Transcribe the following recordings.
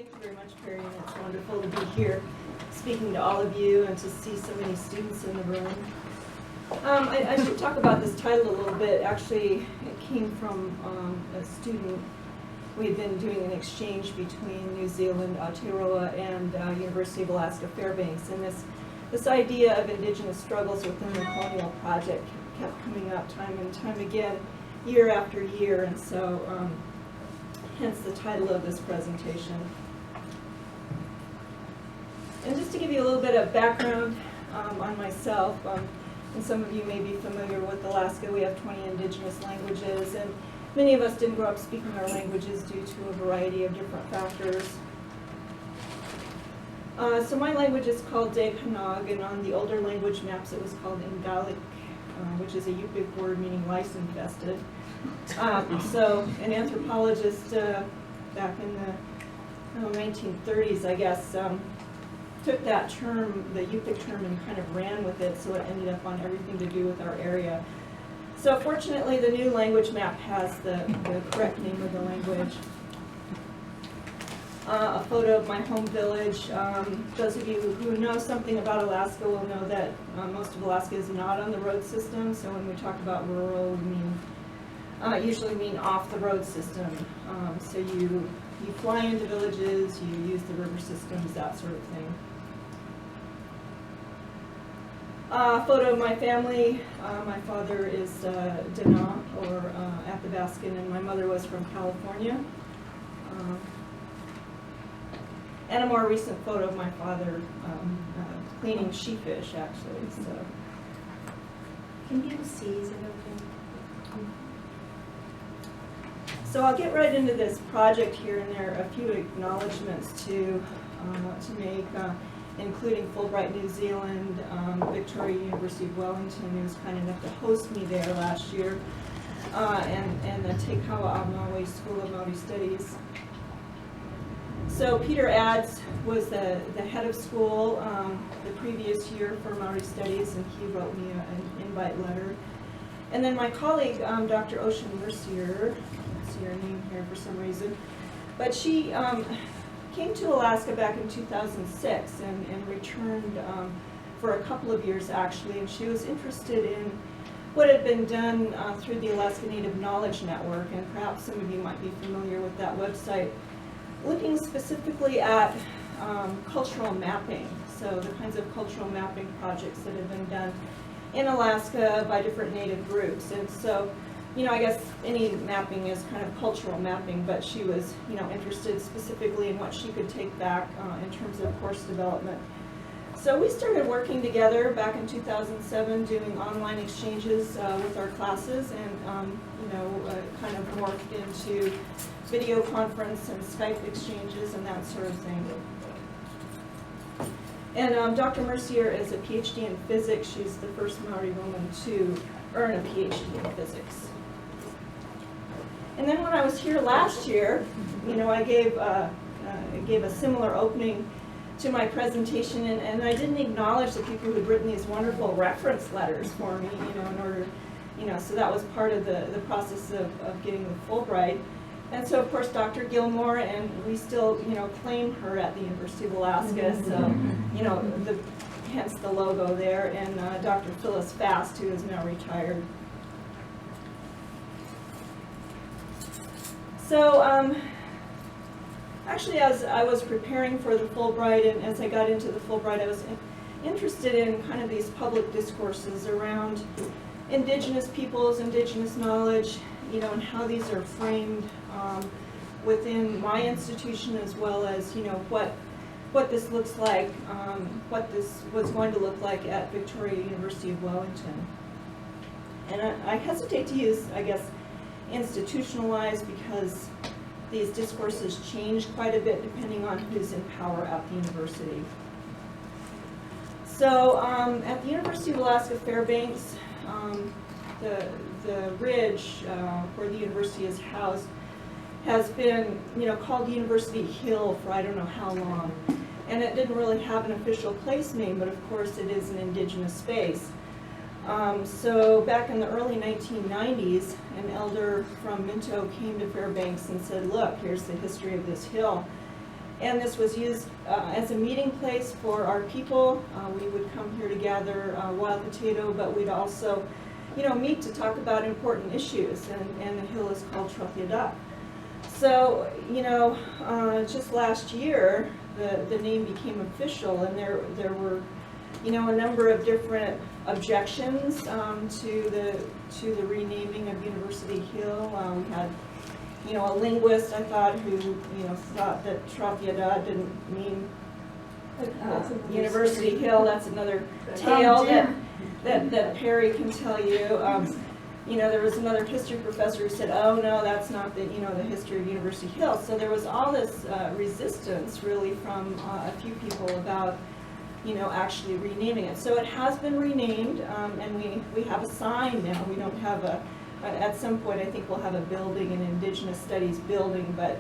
Thank you very much, Perry, and it's wonderful to be here speaking to all of you and to see so many students in the room. I should talk about this title a little bit. Actually, it came from a student. We've been doing an exchange between New Zealand, Aotearoa, and University of Alaska Fairbanks, and this idea of Indigenous struggles within the Colonial project kept coming up time and time again, year after year, and so hence the title of this presentation. And just to give you a little bit of background on myself, and some of you may be familiar with Alaska, we have 20 indigenous languages, and many of us didn't grow up speaking our languages due to a variety of different factors. So my language is called Dekanag, and on the older language maps it was called Ingalik, which is a Yupik word meaning lice-infested. So an anthropologist back in the 1930s, I guess, took that term, the Yupik term, and kind of ran with it, so it ended up on everything to do with our area. So fortunately, the new language map has the correct name of the language. A photo of my home village. Those of you who know something about Alaska will know that most of Alaska is not on the road system, so when we talk about rural, we mean usually mean off the road system. So you fly into villages, you use the river systems, that sort of thing. Photo of my family. My father is Dana, or Athabascan, and my mother was from California. And a more recent photo of my father cleaning sheepfish, actually. So, can people see? Is it okay? So I'll get right into this project here, and there are a few acknowledgments to make, including Fulbright New Zealand, Victoria University of Wellington, who was kind enough to host me there last year, and the Te Kawa Maui School of Maori Studies. So Peter Ads was the head of school the previous year for Maori Studies, and he wrote me an invite letter. And then my colleague, Dr. Ocean Mercier, see her name here for some reason, but she came to Alaska back in 2006 and returned for a couple of years actually, and she was interested in what had been done through the Alaska Native Knowledge Network, and perhaps some of you might be familiar with that website, looking specifically at cultural mapping, so the kinds of cultural mapping projects that have been done in Alaska by different Native groups. And so, you know, I guess any mapping is kind of cultural mapping, but she was, you know, interested specifically in what she could take back in terms of course development. So we started working together back in 2007, doing online exchanges with our classes, and you know, kind of morphed into video conference and Skype exchanges and that sort of thing. And Dr. Mercier is a PhD in physics. She's the first Maori woman to earn a PhD in physics. And then when I was here last year, you know, I gave a similar opening to my presentation, and I didn't acknowledge the people who had written these wonderful reference letters for me, you know, in order, you know, so that was part of the process of getting the Fulbright. And so, of course, Dr. Gilmore, and we still, you know, claim her at the University of Alaska, so, you know, hence the logo there, and Dr. Phyllis Fast, who is now retired. So, actually, as I was preparing for the Fulbright, and as I got into the Fulbright, I was interested in kind of these public discourses around Indigenous peoples, Indigenous knowledge, you know, and how these are framed within my institution, as well as, you know, what this looks like, what this was going to look like at Victoria University of Wellington. And I hesitate to use, I guess, institutionalized, because these discourses change quite a bit depending on who's in power at the university. So at the University of Alaska Fairbanks, the ridge where the university is housed has been, you know, called University Hill for I don't know how long. And it didn't really have an official place name, but of course it is an indigenous space. So back in the early 1990s, an elder from Minto came to Fairbanks and said, look, here's the history of this hill. And this was used as a meeting place for our people. We would come here to gather wild potato, but we'd also, meet to talk about important issues, and the hill is called Trothiada. So, just last year, the name became official, and there were, a number of different objections to the renaming of University Hill. We had, a linguist, I thought, who, thought that Trothiada didn't mean University Hill. That's another tale that Perry can tell you. There was another history professor who said, oh no, that's not the history of University Hill. So there was all this resistance really from a few people about actually renaming it. So it has been renamed, and we have a sign now. We don't have at some point I think we'll have a building, an Indigenous Studies building, but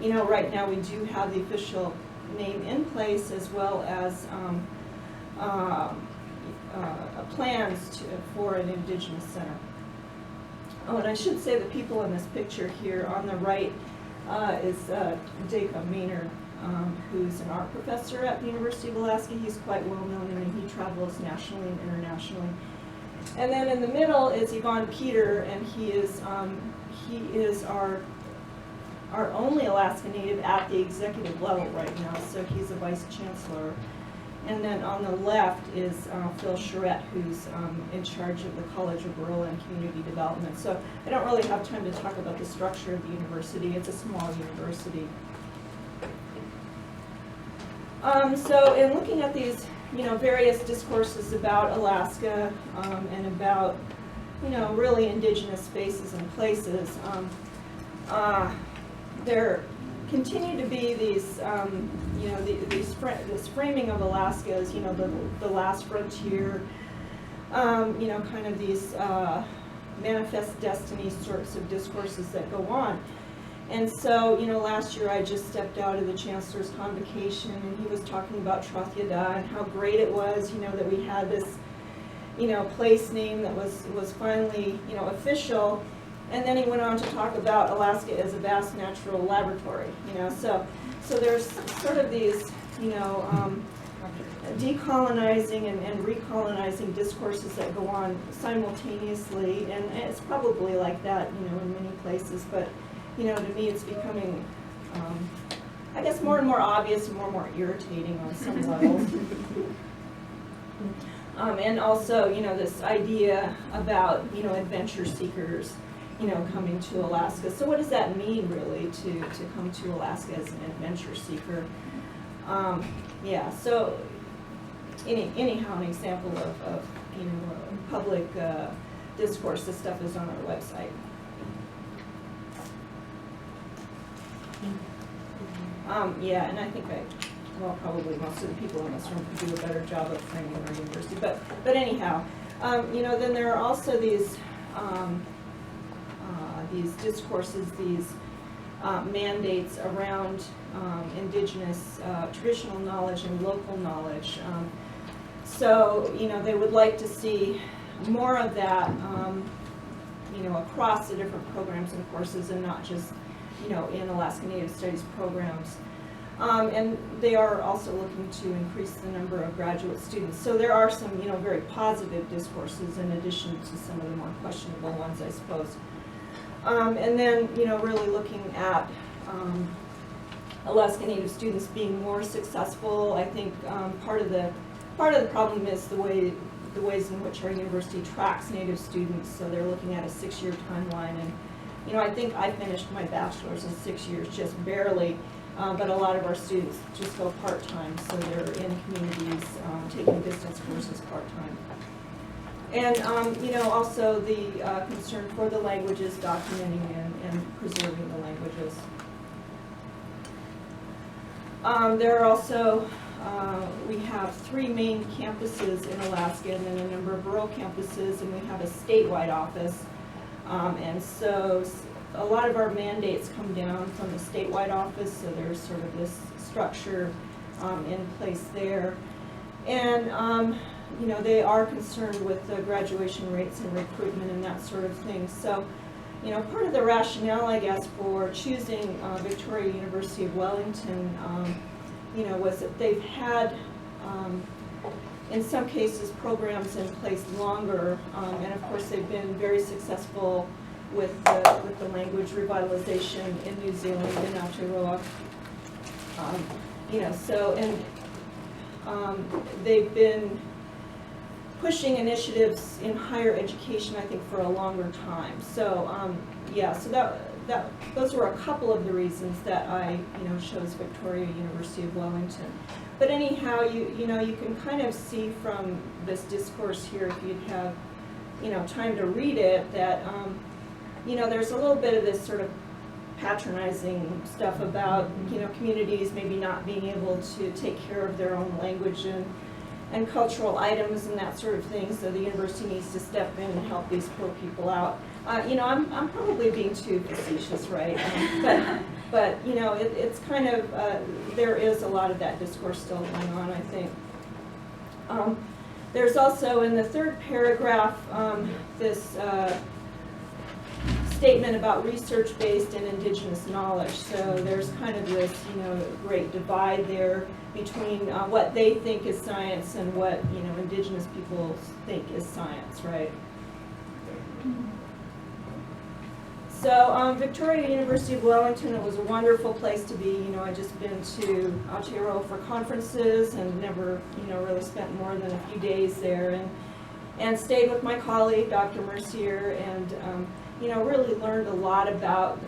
right now we do have the official name in place, as well as plans for an Indigenous Center. Oh, and I should say the people in this picture here on the right is Dacre Maynard, who's an art professor at the University of Alaska. He's quite well known, and he travels nationally and internationally. And then in the middle is Yvonne Peter, and he is our only Alaska Native at the executive level right now, so he's a vice chancellor. And then on the left is Phil Charette, who's in charge of the College of Rural and Community Development. So I don't really have time to talk about the structure of the university. It's a small university. So in looking at these, various discourses about Alaska and about, really Indigenous spaces and places, there continue to be these, this framing of Alaska as, the last frontier, kind of these manifest destiny sorts of discourses that go on. And so, last year I just stepped out of the Chancellor's convocation, and he was talking about Trothiada and how great it was, that we had this, place name that was finally, official. And then he went on to talk about Alaska as a vast natural laboratory, So there's sort of these, decolonizing and recolonizing discourses that go on simultaneously, and it's probably like that, in many places. But, to me it's becoming, I guess, more and more obvious and more irritating on some levels. And also, this idea about, adventure seekers, coming to Alaska. So what does that mean, really, to come to Alaska as an adventure seeker? Yeah, so anyhow, an example of public discourse, this stuff is on our website. Yeah, and I think probably most of the people in this room could do a better job of framing our university. But anyhow, then there are also these discourses, these mandates around Indigenous traditional knowledge and local knowledge. So, they would like to see more of that, across the different programs and courses, and not just, in Alaska Native Studies programs. And they are also looking to increase the number of graduate students. So there are some, very positive discourses in addition to some of the more questionable ones, I suppose. And then, really looking at Alaska Native students being more successful. I think part of the problem is the ways in which our university tracks Native students. So they're looking at a 6-year timeline, and I think I finished my bachelor's in 6 years, just barely. But a lot of our students just go part-time, so they're in communities taking distance courses part-time. And, also the concern for the languages, documenting and preserving the languages. There are also, we have 3 main campuses in Alaska, and then a number of rural campuses, and we have a statewide office. And so a lot of our mandates come down from the statewide office, so there's sort of this structure in place there. And, they are concerned with the graduation rates and recruitment and that sort of thing. So, part of the rationale, I guess, for choosing Victoria University of Wellington, was that they've had, in some cases, programs in place longer, and of course they've been very successful with the language revitalization in New Zealand, in Aotearoa. They've been pushing initiatives in higher education, I think, for a longer time. So, those were a couple of the reasons that I, chose Victoria University of Wellington. But anyhow, you can kind of see from this discourse here, if you'd have, time to read it, that, there's a little bit of this sort of patronizing stuff about, communities maybe not being able to take care of their own language and cultural items and that sort of thing, so the university needs to step in and help these poor people out. I'm probably being too facetious, right? But it's kind of, there is a lot of that discourse still going on, I think. There's also, in the third paragraph, this statement about research-based and Indigenous knowledge. So there's kind of this, great divide there between what they think is science and what, Indigenous people think is science, right? So Victoria University of Wellington, it was a wonderful place to be. I'd just been to Aotearoa for conferences and never, really spent more than a few days there, and stayed with my colleague, Dr. Mercier, and really learned a lot about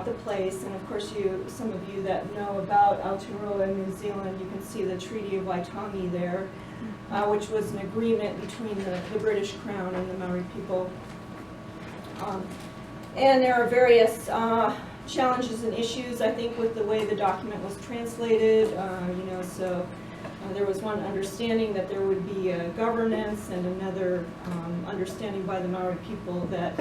the place. And of course, some of you that know about Aotearoa in New Zealand, you can see the Treaty of Waitangi there, which was an agreement between the British Crown and the Maori people. And there are various challenges and issues, I think, with the way the document was translated. There was one understanding that there would be a governance, and another understanding by the Maori people that,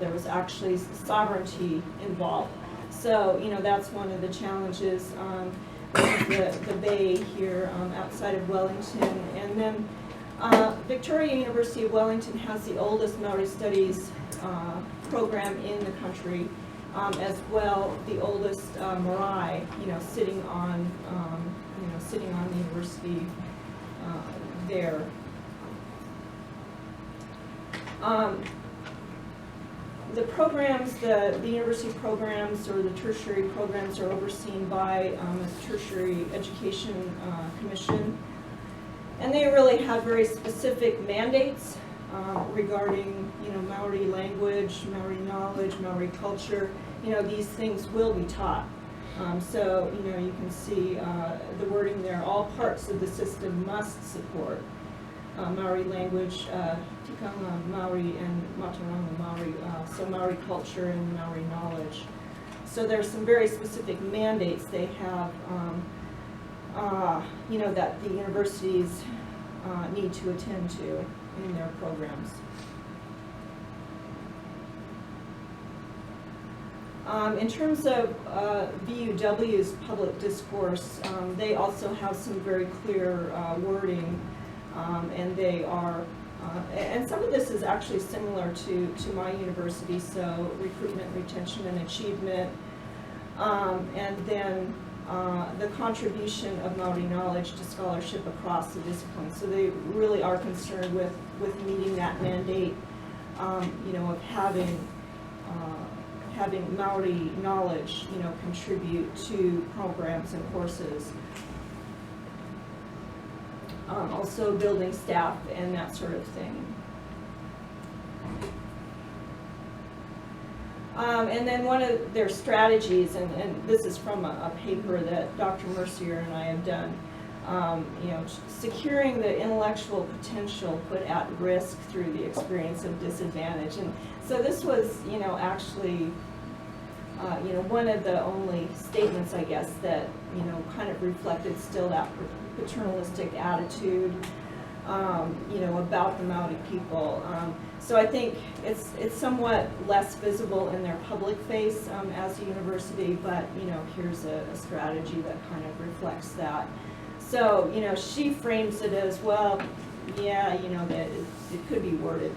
there was actually sovereignty involved. So, that's one of the challenges. The bay here outside of Wellington. And then Victoria University of Wellington has the oldest Maori studies program in the country, as well the oldest marae, sitting on the university there. The programs, the university programs or the tertiary programs are overseen by a tertiary education commission, and they really have very specific mandates regarding, Maori language, Maori knowledge, Maori culture. These things will be taught. So, you can see the wording there. All parts of the system must support Maori language, Tikanga Maori and Mataranga Maori, so Maori culture and Maori knowledge. So there's some very specific mandates they have, that the universities need to attend to in their programs. In terms of VUW's public discourse, they also have some very clear wording, and they are, and some of this is actually similar to my university, so recruitment, retention, and achievement, and then the contribution of Maori knowledge to scholarship across the discipline. So they really are concerned with meeting that mandate, of having Maori knowledge, contribute to programs and courses. Also building staff and that sort of thing. And then one of their strategies, and this is from a paper that Dr. Mercier and I have done, securing the intellectual potential put at risk through the experience of disadvantage. And so this was, actually, one of the only statements, I guess, that, kind of reflected still that paternalistic attitude, about the Maori people. So I think it's somewhat less visible in their public face as a university, but, here's a strategy that kind of reflects that. So, she frames it as, well, yeah, that it could be worded,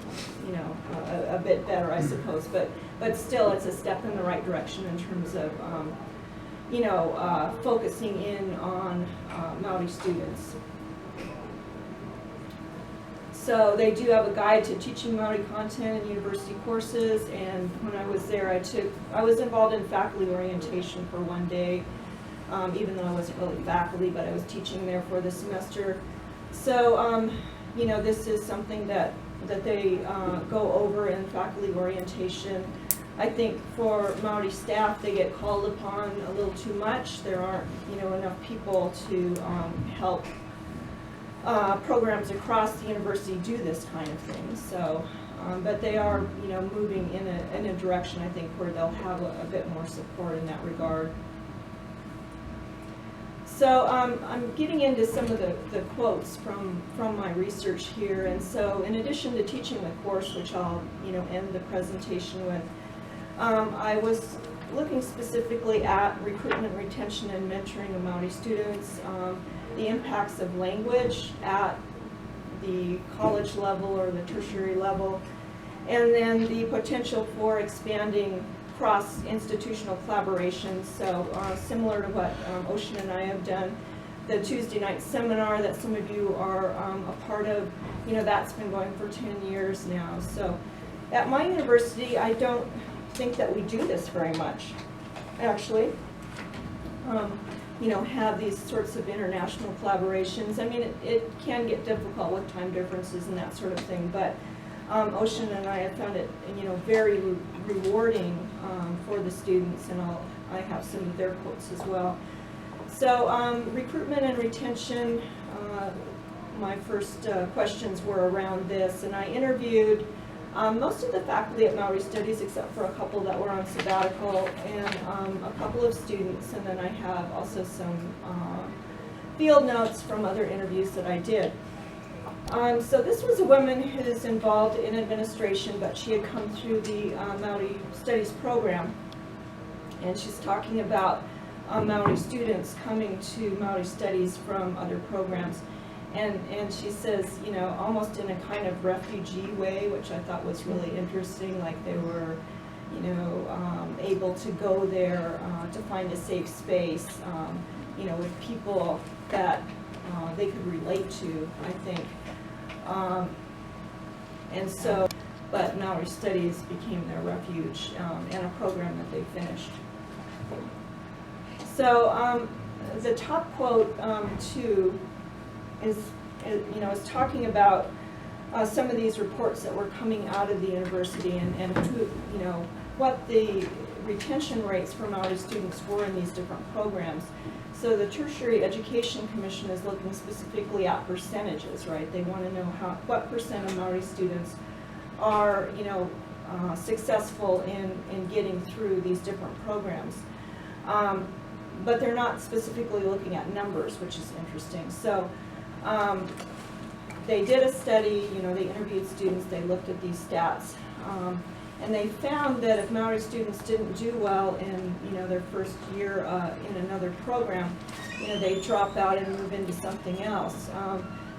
a bit better, I suppose, but still it's a step in the right direction in terms of focusing in on Maori students. So they do have a guide to teaching Maori content in university courses, and when I was there I was involved in faculty orientation for one day, even though I wasn't really faculty, but I was teaching there for the semester. So this is something that they go over in faculty orientation. I think for Maori staff, they get called upon a little too much. There aren't enough people to help programs across the university do this kind of thing. So, but they are moving in a direction, I think, where they'll have a bit more support in that regard. So I'm getting into some of the quotes from my research here, and so in addition to teaching the course, which I'll end the presentation with, I was looking specifically at recruitment, retention, and mentoring of Maori students, the impacts of language at the college level or the tertiary level, and then the potential for expanding cross-institutional collaboration. So similar to what Ocean and I have done, the Tuesday night seminar that some of you are a part of, that's been going for 10 years now. So at my university, I don't think that we do this very much, actually. Have these sorts of international collaborations. I mean, it can get difficult with time differences and that sort of thing, but Ocean and I have found it, very rewarding for the students, and I have some of their quotes as well. So recruitment and retention, my first questions were around this, and I interviewed most of the faculty at Maori Studies, except for a couple that were on sabbatical, and a couple of students, and then I have also some field notes from other interviews that I did. So this was a woman who's involved in administration, but she had come through the Maori Studies program, and she's talking about Maori students coming to Maori Studies from other programs. And she says, almost in a kind of refugee way, which I thought was really interesting, like they were, able to go there to find a safe space, with people that they could relate to, I think. And so, but Maori Studies became their refuge and a program that they finished. So the top quote, too, is talking about some of these reports that were coming out of the university and who, what the retention rates for Maori students were in these different programs. So the Tertiary Education Commission is looking specifically at percentages, right? They want to know what percent of Maori students are, successful in getting through these different programs. But they're not specifically looking at numbers, which is interesting. So they did a study, they interviewed students, they looked at these stats, and they found that if Maori students didn't do well in, their first year in another program, they drop out and move into something else.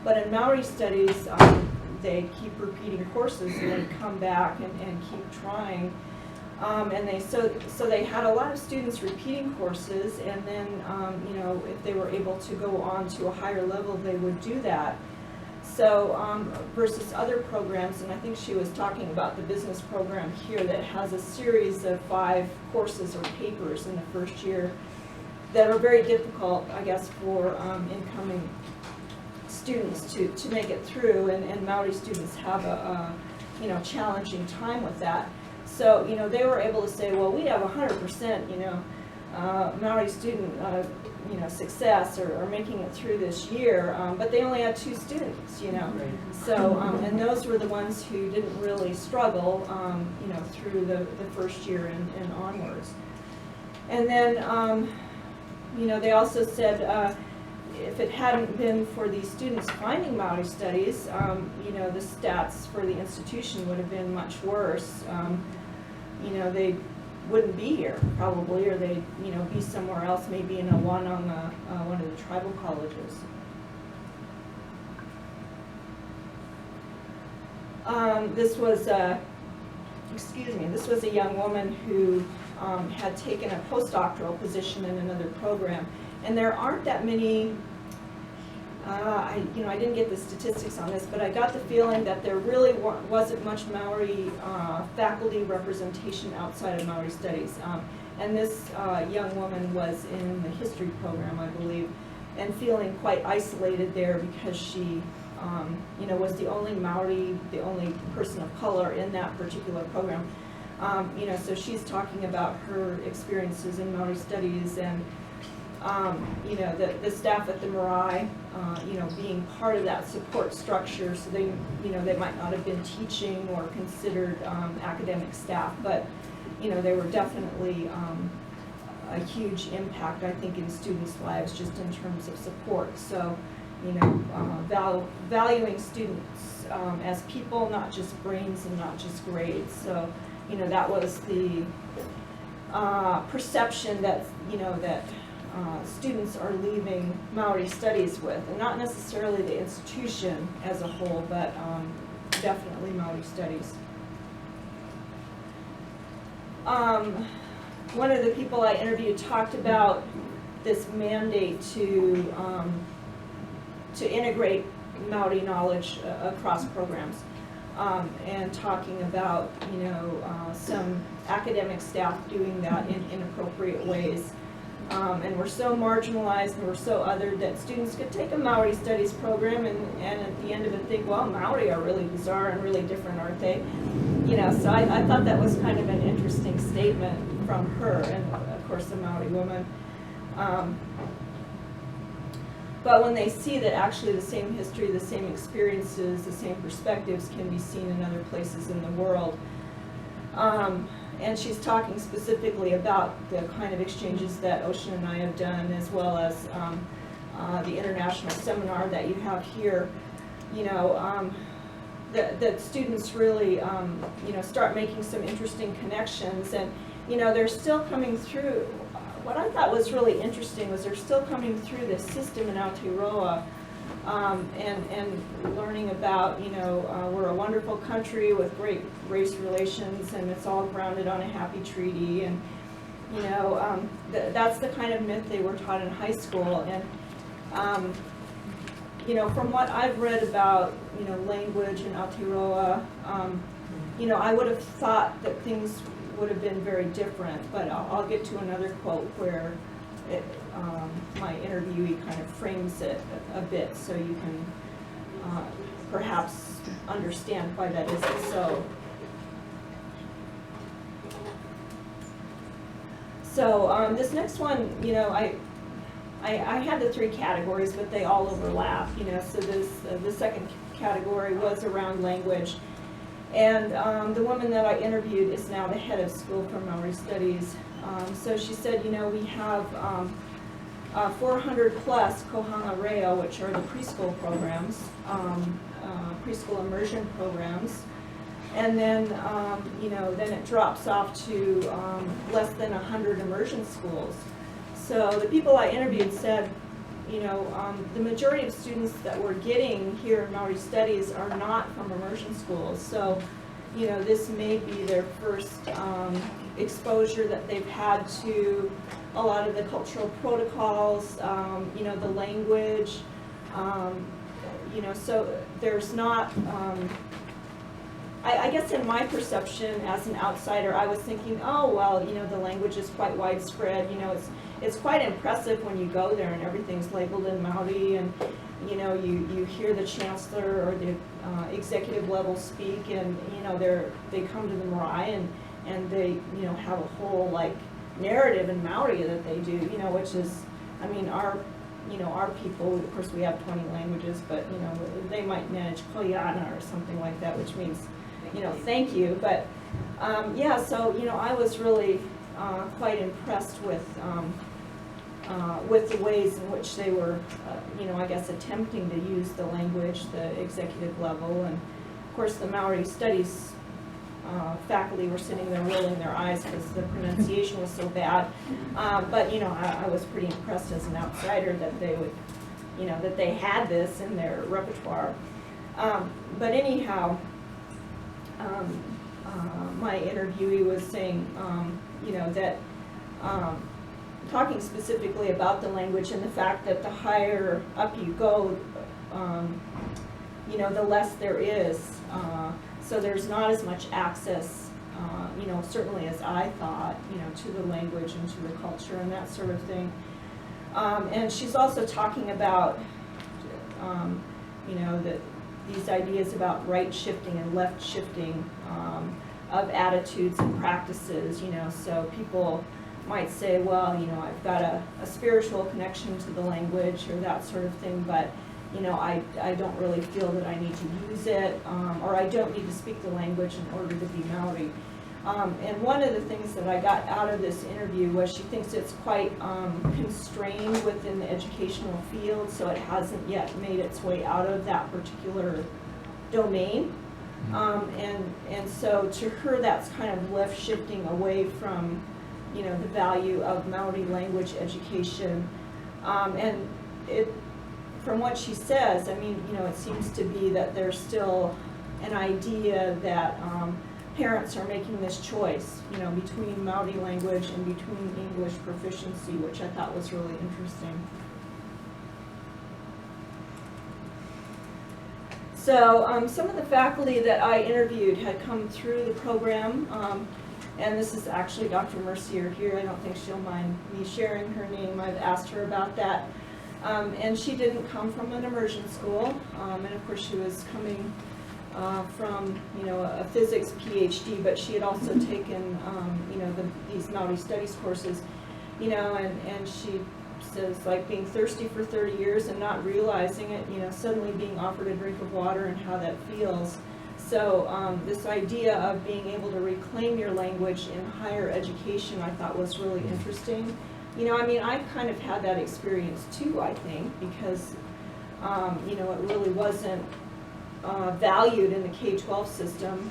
But in Maori Studies, they keep repeating courses and they come back and keep trying. And so they had a lot of students repeating courses, and then if they were able to go on to a higher level, they would do that. So versus other programs, and I think she was talking about the business program here that has a series of 5 courses or papers in the first year that are very difficult, I guess, for incoming students to make it through, and Maori students have a challenging time with that. So, they were able to say, well, we have 100%, Maori student, success or making it through this year, but they only had 2 students, Right. So, and those were the ones who didn't really struggle, through the first year and onwards. And then, they also said, if it hadn't been for these students finding Maori Studies, the stats for the institution would have been much worse. They wouldn't be here probably, or they'd be somewhere else, maybe in one of the tribal colleges. This was excuse me, this was a young woman who had taken a postdoctoral position in another program. And there aren't that many, I didn't get the statistics on this, but I got the feeling that there really wasn't much Maori faculty representation outside of Maori studies. And this young woman was in the history program, I believe, and feeling quite isolated there because she was the only Maori, the only person of color in that particular program. So she's talking about her experiences in Maori studies and, the staff at the Marae, being part of that support structure. So they, they might not have been teaching or considered academic staff, but, they were definitely a huge impact, I think, in students' lives just in terms of support. So, valuing students as people, not just brains and not just grades. So, that was the perception that, that students are leaving Maori studies with, and not necessarily the institution as a whole, but definitely Maori studies. One of the people I interviewed talked about this mandate to integrate Maori knowledge across programs, and talking about some academic staff doing that in inappropriate ways. And we're so marginalized and we're so othered that students could take a Maori studies program and at the end of it think, well, Maori are really bizarre and really different, aren't they? So I thought that was kind of an interesting statement from her, and of course a Maori woman. But when they see that actually the same history, the same experiences, the same perspectives can be seen in other places in the world. And she's talking specifically about the kind of exchanges that Ocean and I have done, as well as the international seminar that you have here. That students really, start making some interesting connections, and they're still coming through. What I thought was really interesting was they're still coming through this system in Aotearoa, and learning about, we're a wonderful country with great race relations, and it's all grounded on a happy treaty, and that's the kind of myth they were taught in high school. And from what I've read about language in Aotearoa, I would have thought that things would have been very different, but I'll get to another quote where my interviewee kind of frames it a bit, so you can perhaps understand why that isn't so. So this next one, I had the three categories, but they all overlap. So the second category was around language. And the woman that I interviewed is now the head of School for Maori Studies. So she said, we have 400 plus kohanga reo, which are the preschool programs, preschool immersion programs. And then, then it drops off to less than 100 immersion schools. So the people I interviewed said, the majority of students that we're getting here in Maori Studies are not from immersion schools. So, this may be their first exposure that they've had to a lot of the cultural protocols, the language, so there's not, I guess in my perception as an outsider, I was thinking, oh, well, the language is quite widespread. It's quite impressive when you go there and everything's labeled in Maori, and you hear the chancellor or the executive level speak, and they come to the Marae and they have a whole narrative in Maori that they do, which is, our people, of course we have 20 languages, but they might manage koiana or something like that, which means thank you. But so I was really quite impressed with the ways in which they were, I guess, attempting to use the language, the executive level. And of course the Maori Studies faculty were sitting there rolling their eyes because the pronunciation was so bad. But I was pretty impressed as an outsider that they would, that they had this in their repertoire. But anyhow, my interviewee was saying, you know, that talking specifically about the language and the fact that the higher up you go, you know, the less there is. So there's not as much access, you know, certainly as I thought, you know, to the language and to the culture and that sort of thing. And she's also talking about, you know, these ideas about right shifting and left shifting of attitudes and practices, you know, so people might say, well, you know, I've got a spiritual connection to the language or that sort of thing, but, you know, I don't really feel that I need to use it, or I don't need to speak the language in order to be Maori. And one of the things that I got out of this interview was she thinks it's quite constrained within the educational field, so it hasn't yet made its way out of that particular domain. And so to her, that's kind of left shifting away from, you know, the value of Maori language education. And from what she says, I mean, you know, it seems to be that there's still an idea that parents are making this choice, you know, between Maori language and between English proficiency, which I thought was really interesting. So some of the faculty that I interviewed had come through the program, and this is actually Dr. Mercier here. I don't think she'll mind me sharing her name. I've asked her about that. And she didn't come from an immersion school, and of course she was coming from, you know, a physics PhD, but she had also taken, you know, these Maori studies courses, you know, and she says, like, being thirsty for 30 years and not realizing it, you know, suddenly being offered a drink of water and how that feels. So this idea of being able to reclaim your language in higher education, I thought was really interesting. You know, I mean, I've kind of had that experience too, I think, because, you know, it really wasn't valued in the K-12 system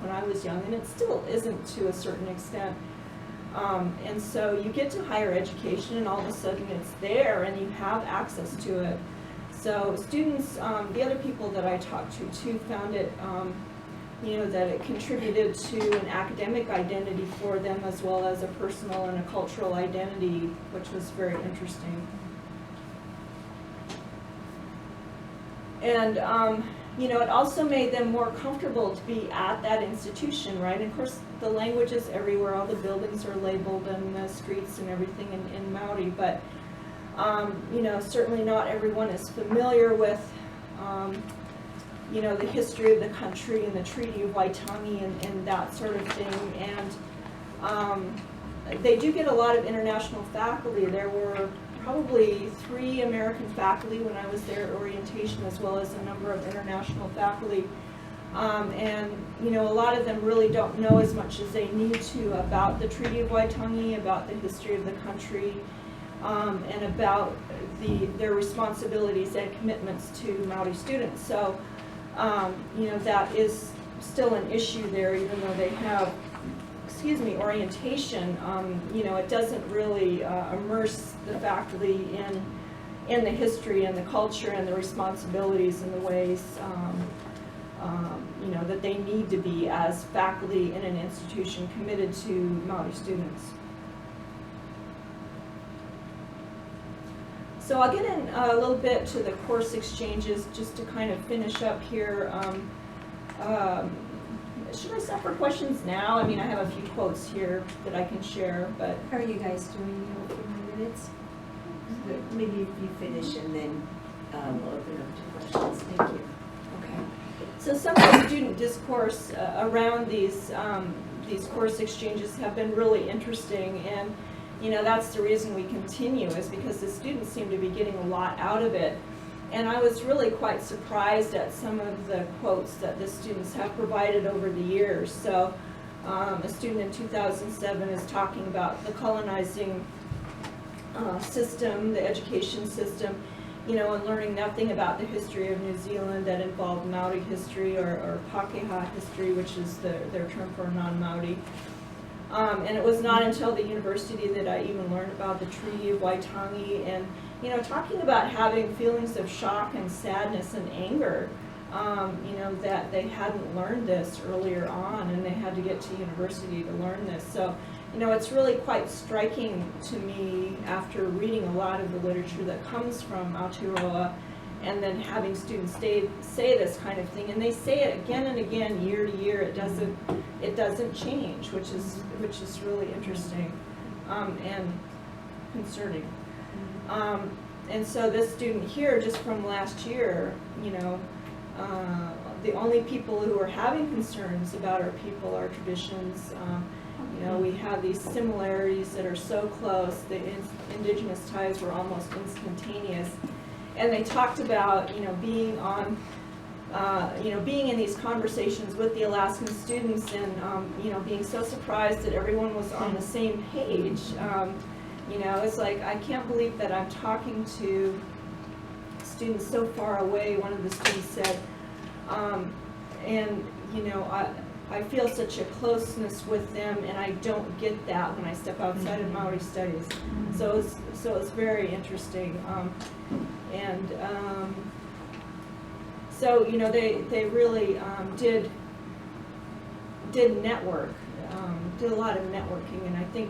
when I was young, and it still isn't to a certain extent. And so you get to higher education and all of a sudden it's there and you have access to it. So students, the other people that I talked to too found it, you know, that it contributed to an academic identity for them as well as a personal and a cultural identity, which was very interesting. And you know, it also made them more comfortable to be at that institution, right? And of course, the language is everywhere. All the buildings are labeled and the streets and everything in Maori. But, you know, certainly not everyone is familiar with, you know, the history of the country and the Treaty of Waitangi and that sort of thing. And they do get a lot of international faculty. There were probably 3 American faculty when I was there at orientation, as well as a number of international faculty. And, you know, a lot of them really don't know as much as they need to about the Treaty of Waitangi, about the history of the country, and about their responsibilities and commitments to Maori students. So, you know, that is still an issue there, even though they have, orientation. You know, it doesn't really immerse the faculty in the history and the culture and the responsibilities and the ways, you know, that they need to be as faculty in an institution committed to Maori students. So I'll get in a little bit to the course exchanges just to kind of finish up here. Should I stop for questions now? I mean, I have a few quotes here that I can share, but... How are you guys doing in a few minutes? Maybe if you finish and then we'll open up to questions. Thank you. Okay. So some of the student discourse around these course exchanges have been really interesting, and you know, that's the reason we continue, is because the students seem to be getting a lot out of it. And I was really quite surprised at some of the quotes that the students have provided over the years. So a student in 2007 is talking about the colonizing system, the education system, you know, and learning nothing about the history of New Zealand that involved Maori history or Pākehā history, which is their term for non-Maori. And it was not until the university that I even learned about the Treaty of Waitangi, and you know, talking about having feelings of shock and sadness and anger you know, that they hadn't learned this earlier on, and they had to get to university to learn this. So, you know, it's really quite striking to me after reading a lot of the literature that comes from Aotearoa, and then having students say this kind of thing, and they say it again and again, year to year. It doesn't change, which is really interesting and concerning. And so this student here, just from last year, you know, the only people who are having concerns about our people, our traditions, you know, we have these similarities that are so close. The Indigenous ties were almost instantaneous. And they talked about, you know, being on, you know, being in these conversations with the Alaskan students, and, you know, being so surprised that everyone was on the same page. You know, it's like, I can't believe that I'm talking to students so far away, one of the students said, and, you know, I feel such a closeness with them, and I don't get that when I step outside of Maori studies. So it's very interesting. So, you know, they really did network, did a lot of networking, and I think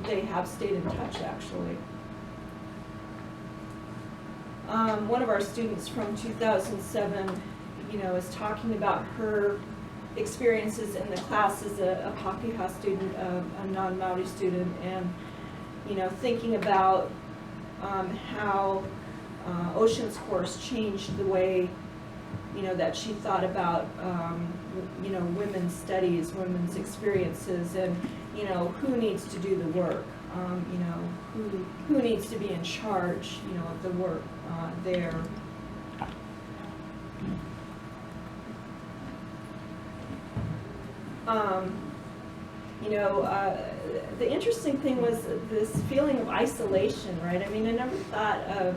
they have stayed in touch, actually. One of our students from 2007, you know, is talking about her experiences in the class as a Pakeha student, a non-Maori student, and, you know, thinking about how Ocean's course changed the way, you know, that she thought about, you know, women's studies, women's experiences, and, you know, who needs to do the work, you know, who needs to be in charge, you know, of the work there. You know, the interesting thing was this feeling of isolation, right? I mean, I never thought of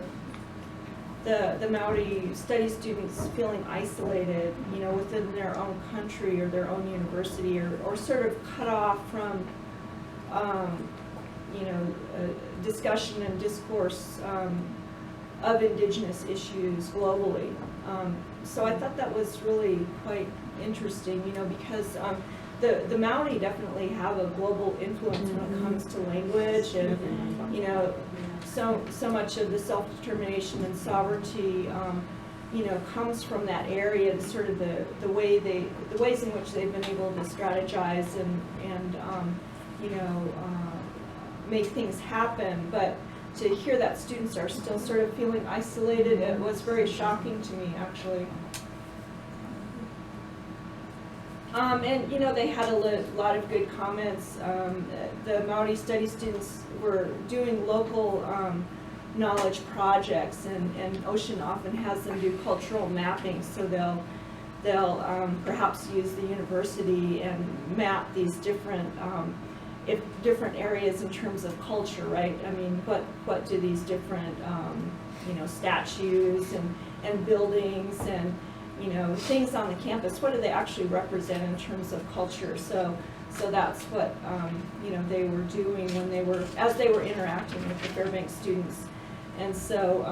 the Maori study students feeling isolated, you know, within their own country or their own university, or sort of cut off from, you know, discussion and discourse of Indigenous issues globally. So I thought that was really quite interesting, you know, because the Maori definitely have a global influence when it comes to language, and, you know, so much of the self-determination and sovereignty, you know, comes from that area. Sort of the ways in which they've been able to strategize and you know, make things happen. But to hear that students are still sort of feeling isolated, it was very shocking to me, actually. And, you know, they had a lot of good comments. The Maori study students were doing local knowledge projects, and Ocean often has them do cultural mapping, so they'll perhaps use the university and map these different areas in terms of culture, right? I mean, what do these different you know, statues and buildings and, you know, things on the campus, what do they actually represent in terms of culture? So that's what you know, they were doing as they were interacting with the Fairbanks students. And so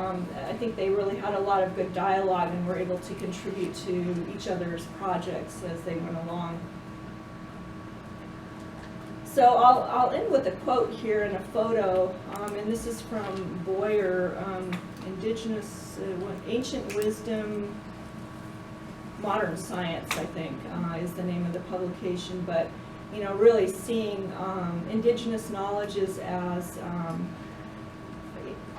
I think they really had a lot of good dialogue and were able to contribute to each other's projects as they went along. So I'll end with a quote here and a photo, and this is from Boyer, Indigenous, Ancient Wisdom, Modern Science, I think, is the name of the publication. But, you know, really seeing Indigenous knowledges as,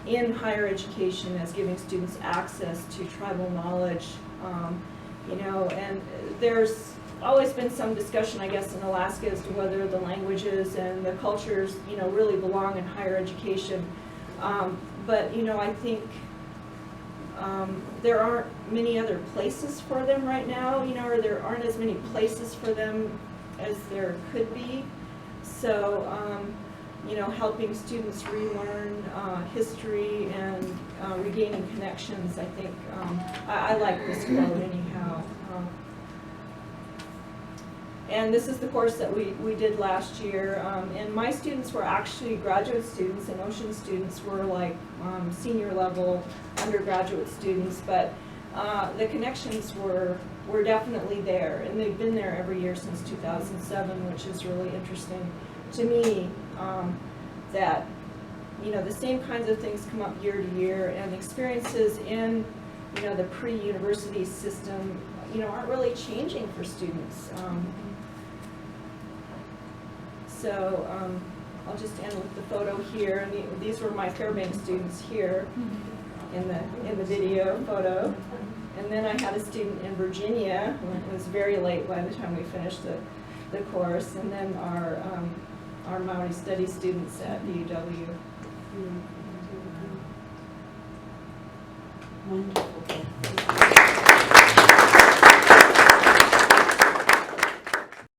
in higher education, as giving students access to tribal knowledge, you know, and there's always been some discussion, I guess, in Alaska as to whether the languages and the cultures, you know, really belong in higher education. But, you know, I think there aren't many other places for them right now, you know, or there aren't as many places for them as there could be. So, you know, helping students relearn history and regaining connections, I think, I like this quote anyhow. And this is the course that we did last year, and my students were actually graduate students, and Ocean students were like senior level undergraduate students, but the connections were definitely there, and they've been there every year since 2007, which is really interesting to me, that, you know, the same kinds of things come up year to year, and experiences in, you know, the pre-university system, you know, aren't really changing for students. I'll just end with the photo here, and these were my Fairbanks students here in the video photo. And then I had a student in Virginia, it was very late by the time we finished the course, and then our Maori studies students at UW. Wonderful.